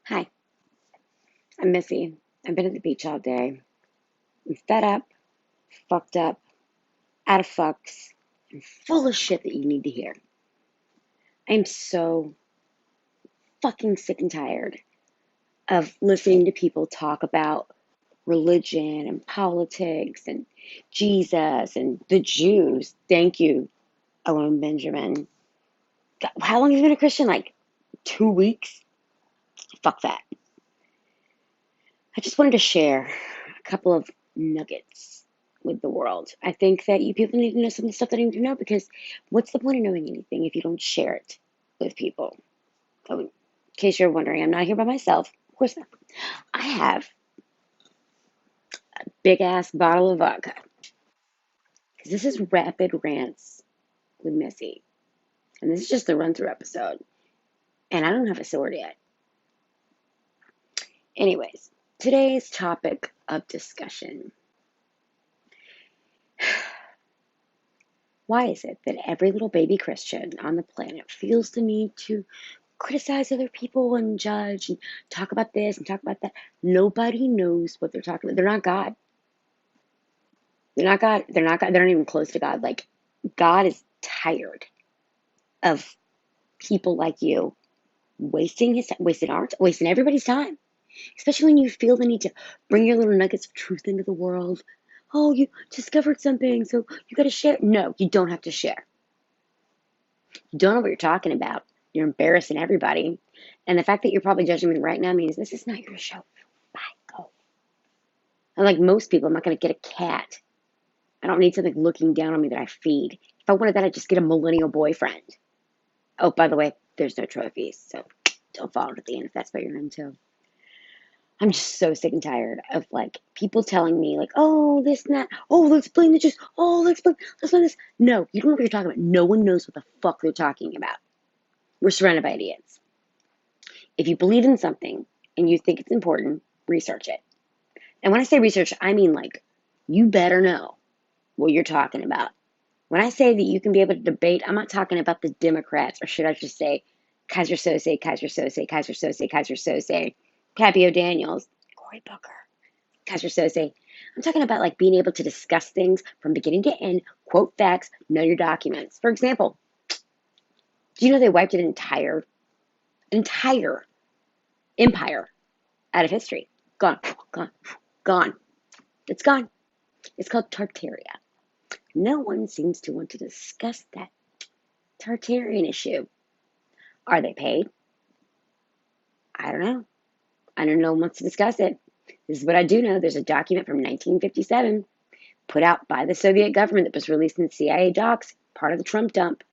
Hi, I'm Missy. I've been at the beach all day. I'm fed up, fucked up, out of fucks, and full of shit that you need to hear. I'm so fucking sick and tired of listening to people talk about religion and politics and Jesus and the Jews. Thank you, Owen Benjamin. God, how long have you been a Christian? Like 2 weeks? Fuck that. I just wanted to share a couple of nuggets with the world. I think that you people need to know some of the stuff that I need to know because what's the point of knowing anything if you don't share it with people? Oh, in case you're wondering, I'm not here by myself. Of course not. I have a big ass bottle of vodka because this is Rapid Rants with Missy. And this is just the run through episode. And I don't have a sword yet. Anyways, today's topic of discussion. Why is it that every little baby Christian on the planet feels the need to criticize other people and judge and talk about this and talk about that? Nobody knows what they're talking about. They're not God. They're not God. They're not God. They're not even close to God. Like, God is tired of people like you wasting his time, wasting our time, wasting everybody's time. Especially when you feel the need to bring your little nuggets of truth into the world. Oh, you discovered something, so you got to share. No, you don't have to share. You don't know what you're talking about. You're embarrassing everybody. And the fact that you're probably judging me right now means this is not your show. Bye, go. And like most people, I'm not going to get a cat. I don't need something looking down on me that I feed. If I wanted that, I'd just get a millennial boyfriend. Oh, by the way, there's no trophies, so don't follow to the end if that's what you're into. I'm just so sick and tired of like people telling me like, oh, this and that. Oh, let's blame the Jews. Oh, let's blame this. No, you don't know what you're talking about. No one knows what the fuck they're talking about. We're surrounded by idiots. If you believe in something and you think it's important, research it. And when I say research, I mean like you better know what you're talking about. When I say that you can be able to debate, I'm not talking about the Democrats, or should I just say Kaiser Sose, Kaiser Sose, Kaiser Sose, Kaiser Sose, Pappy O'Daniels, Cory Booker, Kaiser Sose. I'm talking about like being able to discuss things from beginning to end, quote facts, know your documents. For example, do you know they wiped an entire empire out of history? Gone, gone, gone. It's gone. It's called Tartaria. No one seems to want to discuss that Tartarian issue. Are they paid? I don't know. I don't know. No one wants to discuss it. This is what I do know. There's a document from 1957 put out by the Soviet government that was released in CIA docs, part of the Trump dump,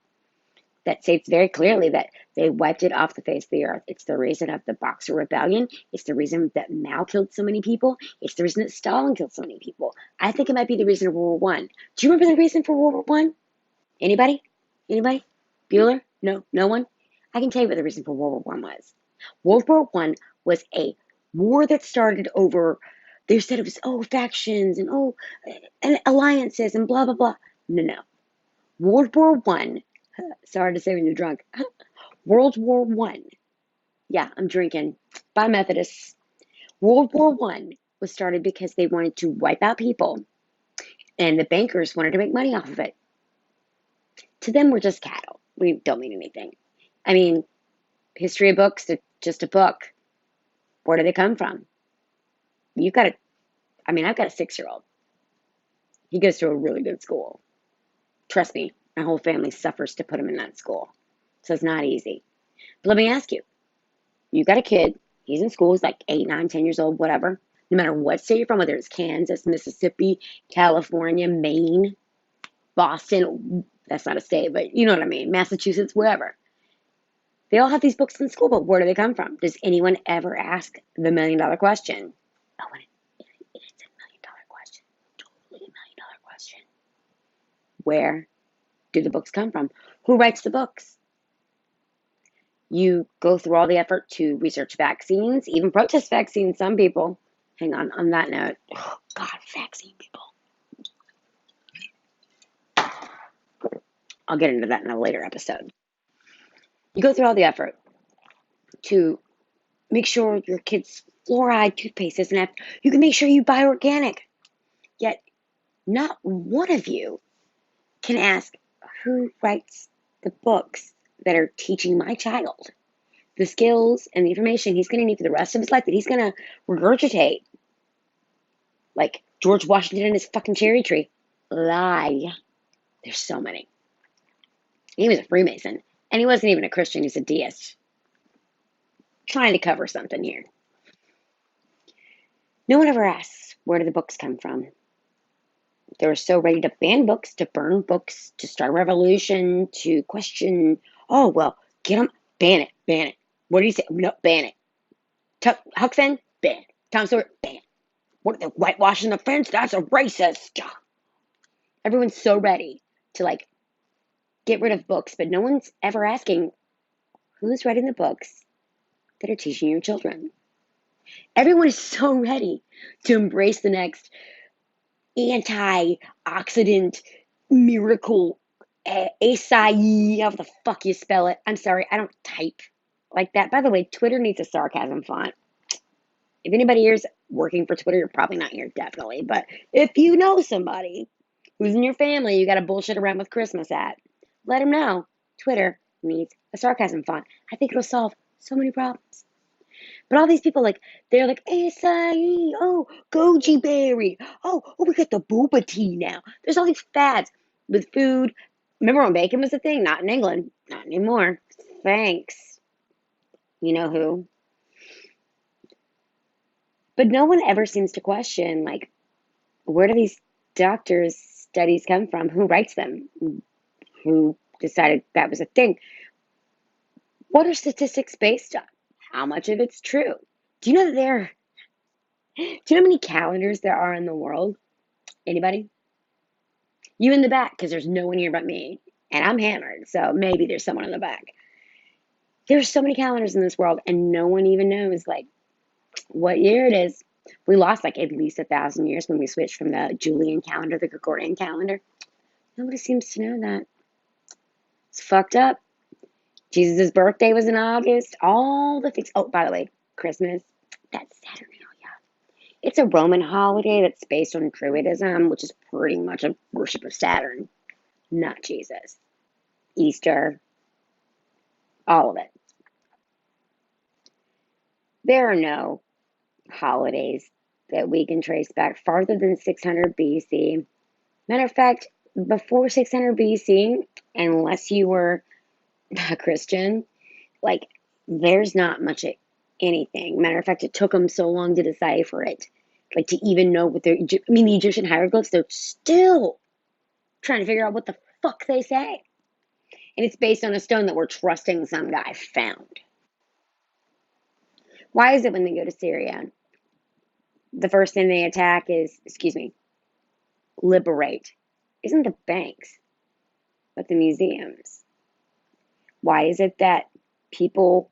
that states very clearly that they wiped it off the face of the earth. It's the reason of the Boxer Rebellion. It's the reason that Mao killed so many people. It's the reason that Stalin killed so many people. I think it might be the reason of World War One. Do you remember the reason for World War One? Anybody? Anybody? Bueller? No, no one. I can tell you what the reason for World War One was. World War One was a war that started over. They said it was factions and alliances and blah blah blah. No, no. World War One. Sorry to say when you're drunk. World War One. Yeah, I'm drinking. By Methodists. World War One was started because they wanted to wipe out people, and the bankers wanted to make money off of it. To them, we're just cattle. We don't mean anything. I mean, history of books, it's just a book. Where do they come from? You've got a, I mean, I've got a 6-year-old. He goes to a really good school. Trust me, my whole family suffers to put him in that school. So it's not easy. But let me ask you, you got a kid, he's in school, he's like 8, 9, 10 years old, whatever. No matter what state you're from, whether it's Kansas, Mississippi, California, Maine, Boston, that's not a state, but you know what I mean, Massachusetts, wherever. They all have these books in school, but where do they come from? Does anyone ever ask the $1,000,000 question? Oh, and it's a $1,000,000 question. Totally $1,000,000 question. Where do the books come from? Who writes the books? You go through all the effort to research vaccines, even protest vaccines, some people. Hang on that note. Oh, God, vaccine people. I'll get into that in a later episode. You go through all the effort to make sure your kid's fluoride toothpaste doesn't have, you can make sure you buy organic. Yet, not one of you can ask who writes the books that are teaching my child the skills and the information he's going to need for the rest of his life that he's going to regurgitate like George Washington and his fucking cherry tree. Lie. There's so many. He was a Freemason, and he wasn't even a Christian. He's a deist. Trying to cover something here. No one ever asks, where do the books come from? They were so ready to ban books, to burn books, to start a revolution, to question, oh, well, get them, ban it, ban it. What do you say? No, ban it. Huck Finn, ban. Tom Sawyer, ban. What, they're whitewashing the fence? That's a racist. Everyone's so ready to, like, get rid of books, but no one's ever asking, who's writing the books that are teaching your children? Everyone is so ready to embrace the next antioxidant miracle acai, however the fuck you spell it. I'm sorry, I don't type like that. By the way, Twitter needs a sarcasm font. If anybody here is working for Twitter, you're probably not here, definitely. But if you know somebody who's in your family you got to bullshit around with Christmas at, let them know Twitter needs a sarcasm font. I think it'll solve so many problems. But all these people, like, they're like, acai, oh, goji berry, oh, we got the boba tea now. There's all these fads with food. Remember when bacon was a thing? Not in England. Not anymore. Thanks. You know who? But no one ever seems to question, like, where do these doctors' studies come from? Who writes them? Who decided that was a thing? What are statistics based on? How much of it's true? Do you know that do you know how many calendars there are in the world? Anybody? You in the back, because there's no one here but me. And I'm hammered, so maybe there's someone in the back. There's so many calendars in this world, and no one even knows, like, what year it is. We lost, like, at least 1,000 years when we switched from the Julian calendar to the Gregorian calendar. Nobody seems to know that. It's fucked up. Jesus' birthday was in August. All the things. Oh, by the way, Christmas. That's Saturday. It's a Roman holiday that's based on Druidism, which is pretty much a worship of Saturn, not Jesus. Easter, all of it. There are no holidays that we can trace back farther than 600 BC. Matter of fact, before 600 BC, unless you were a Christian, like, there's not much of anything. Matter of fact, it took them so long to decipher it. Like, to even know what the Egyptian hieroglyphs, they're still trying to figure out what the fuck they say. And it's based on a stone that we're trusting some guy found. Why is it when they go to Syria, the first thing they attack is, liberate? Isn't the banks, but the museums? Why is it that people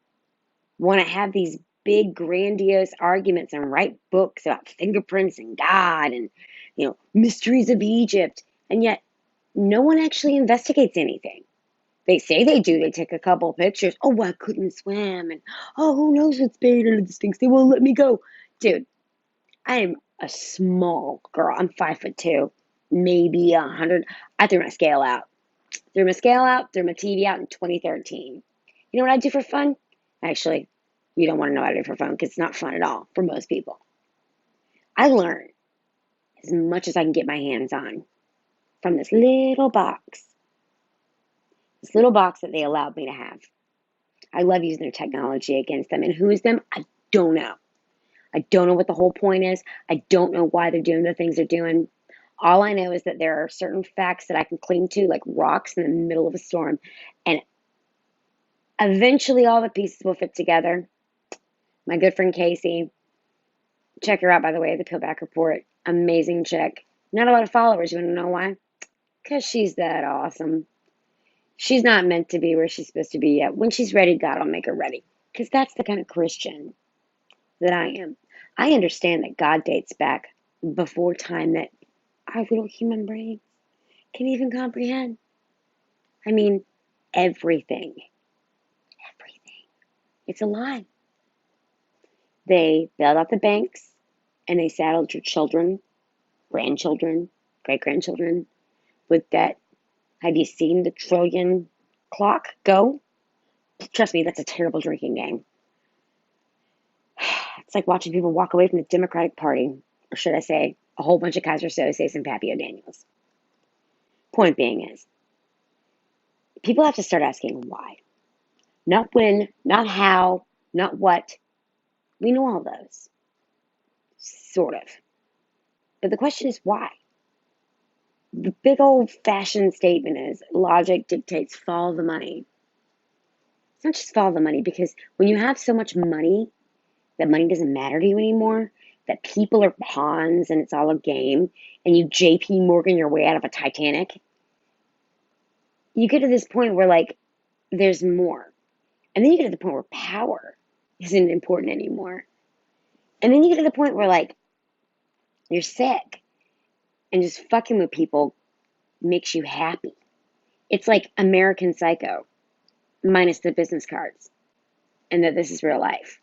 want to have these big, grandiose arguments and write books about fingerprints and God and, mysteries of Egypt, and yet no one actually investigates anything? They say they do. They take a couple of pictures. Oh, I couldn't swim. And, oh, who knows what's buried under the Sphinx? They won't let me go. Dude, I am a small girl. I'm 5'2", maybe 100. I threw my scale out. Threw my TV out in 2013. You know what I do for fun? Actually, you don't want to know what I do for fun because it's not fun at all for most people. I learn as much as I can get my hands on from this little box. This little box that they allowed me to have. I love using their technology against them. And who is them? I don't know. I don't know what the whole point is. I don't know why they're doing the things they're doing. All I know is that there are certain facts that I can cling to, like rocks in the middle of a storm. And eventually all the pieces will fit together. My good friend Casey, check her out, by the way, the Pillback Report. Amazing chick. Not a lot of followers. You want to know why? Because she's that awesome. She's not meant to be where she's supposed to be yet. When she's ready, God will make her ready. Because that's the kind of Christian that I am. I understand that God dates back before time that our little human brains can even comprehend. I mean, everything. Everything. It's a lie. they bailed out the banks and they saddled your children, grandchildren, great-grandchildren with debt. Have you seen the trillion clock go? Trust me, that's a terrible drinking game. It's like watching people walk away from the Democratic Party, or should I say, a whole bunch of Kaiser Soses and Pappy O'Daniels. Point being is, people have to start asking why. Not when, not how, not what. We know all those. Sort of. But the question is why? The big old fashioned statement is logic dictates follow the money. It's not just follow the money, because when you have so much money that money doesn't matter to you anymore, that people are pawns and it's all a game, and you JP Morgan your way out of a Titanic, you get to this point where, like, there's more. And then you get to the point where power isn't important anymore. And then you get to the point where, like, you're sick and just fucking with people makes you happy. It's like American Psycho minus the business cards, and that this is real life.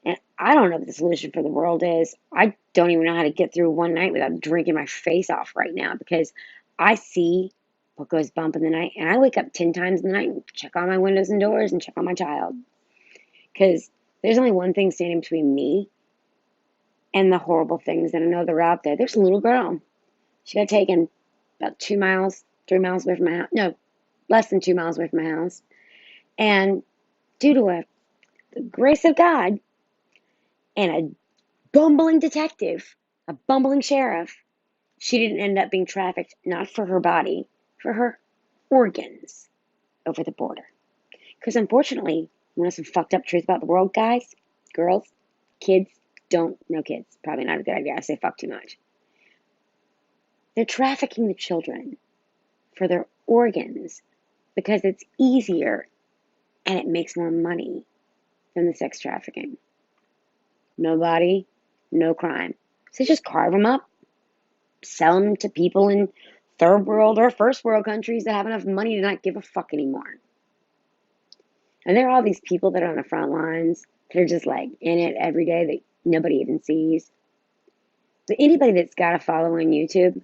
And I don't know what the solution for the world is. I don't even know how to get through one night without drinking my face off right now, because I see what goes bump in the night, and I wake up 10 times in the night and check on my windows and doors and check on my child. Because there's only one thing standing between me and the horrible things that I know that are out there. There's a little girl. She got taken about 2 miles, 3 miles away from my house. No, less than 2 miles away from my house. And due to the grace of God and a bumbling detective, a bumbling sheriff, she didn't end up being trafficked, not for her body, for her organs over the border. Because unfortunately, you know some fucked up truth about the world, guys, girls, kids, no kids, probably not a good idea. I say fuck too much. They're trafficking the children for their organs because it's easier and it makes more money than the sex trafficking. No body, no crime. So just carve them up, sell them to people in third world or first world countries that have enough money to not give a fuck anymore. And there are all these people that are on the front lines that are just like in it every day that nobody even sees. But anybody that's got a follow on YouTube,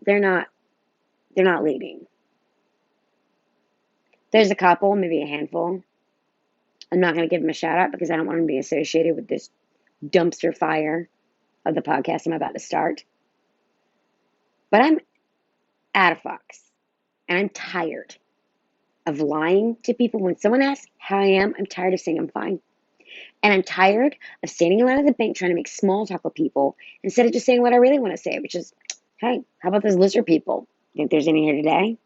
they're not leading. There's a couple, maybe a handful. I'm not going to give them a shout out because I don't want them to be associated with this dumpster fire of the podcast I'm about to start. But I'm out of fucks. And I'm tired of lying to people. When someone asks how I am, I'm tired of saying I'm fine. And I'm tired of standing in line at the bank trying to make small talk with people instead of just saying what I really want to say, which is, hey, how about those lizard people? Think there's any here today?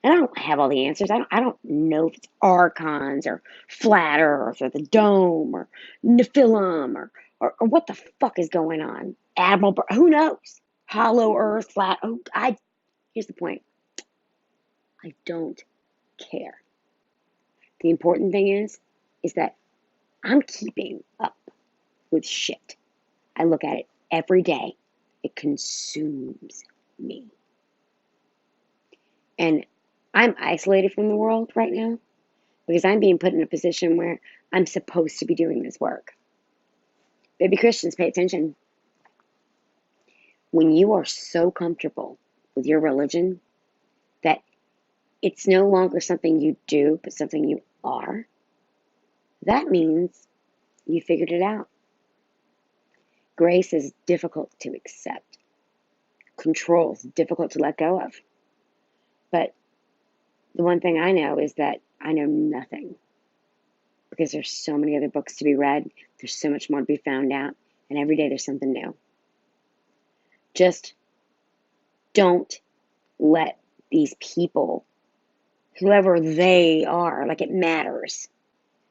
And I don't have all the answers. I don't know if it's archons or flat earth or the dome or Nephilim or what the fuck is going on. Admiral, who knows? Hollow earth, flat. Here's the point. I don't care. The important thing is that I'm keeping up with shit. I look at it every day. It consumes me. And I'm isolated from the world right now because I'm being put in a position where I'm supposed to be doing this work. Baby Christians, pay attention. When you are so comfortable with your religion that it's no longer something you do, but something you are, that means you figured it out. Grace is difficult to accept. Control is difficult to let go of. But the one thing I know is that I know nothing, because there's so many other books to be read. There's so much more to be found out. And every day there's something new. Just don't let these people, whoever they are, like it matters.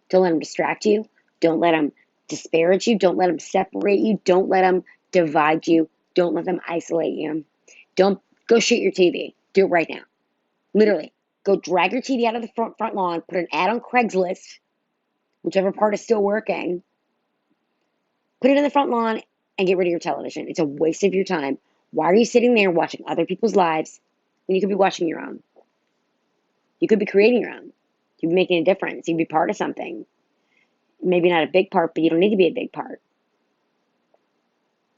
Don't let them distract you. Don't let them disparage you. Don't let them separate you. Don't let them divide you. Don't let them isolate you. Don't go shoot your TV. Do it right now. Literally. Go drag your TV out of the front lawn, put an ad on Craigslist, whichever part is still working. Put it in the front lawn and get rid of your television. It's a waste of your time. Why are you sitting there watching other people's lives when you could be watching your own? You could be creating your own. You could be making a difference. You could be part of something. Maybe not a big part, but you don't need to be a big part.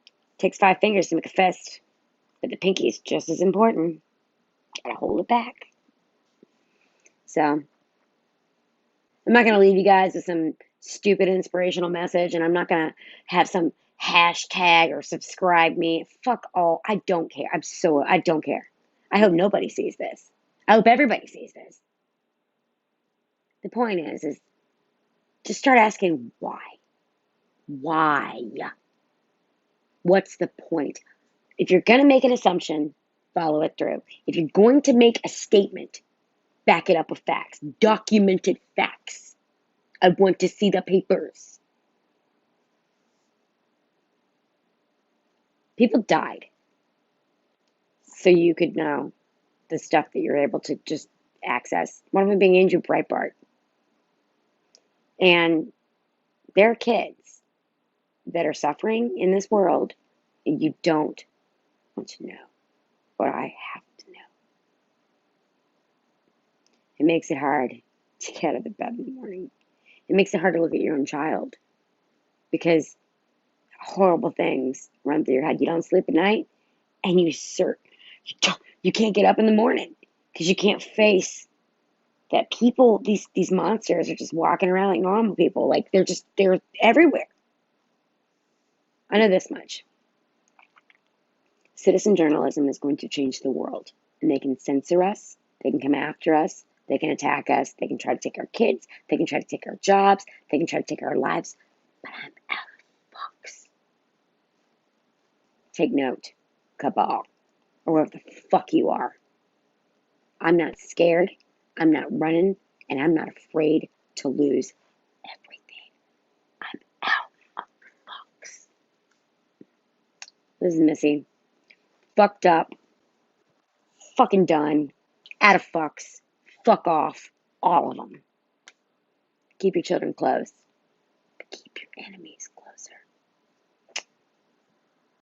It takes 5 fingers to make a fist, but the pinky is just as important. Gotta hold it back. So, I'm not going to leave you guys with some stupid inspirational message, and I'm not going to have some hashtag or subscribe me. Fuck all. I don't care. I don't care. I hope nobody sees this. I hope everybody sees this. The point is just start asking why. Why? What's the point? If you're going to make an assumption, follow it through. If you're going to make a statement, back it up with facts, documented facts. I want to see the papers. People died so you could know the stuff that you're able to just access. One of them being Andrew Breitbart. And there are kids that are suffering in this world, and you don't want to know what I have to know. It makes it hard to get out of the bed in the morning. It makes it hard to look at your own child because horrible things run through your head. You don't sleep at night, and you can't get up in the morning because you can't face that people, these monsters are just walking around like normal people. Like they're everywhere. I know this much. Citizen journalism is going to change the world. And they can censor us, they can come after us, they can attack us, they can try to take our kids, they can try to take our jobs, they can try to take our lives. But I'm out of fucks. Take note, cabal, or whatever the fuck you are. I'm not scared, I'm not running, and I'm not afraid to lose everything. I'm out of fucks. This is Missy. Fucked up. Fucking done. Out of fucks. Fuck off. All of them. Keep your children close. But keep your enemies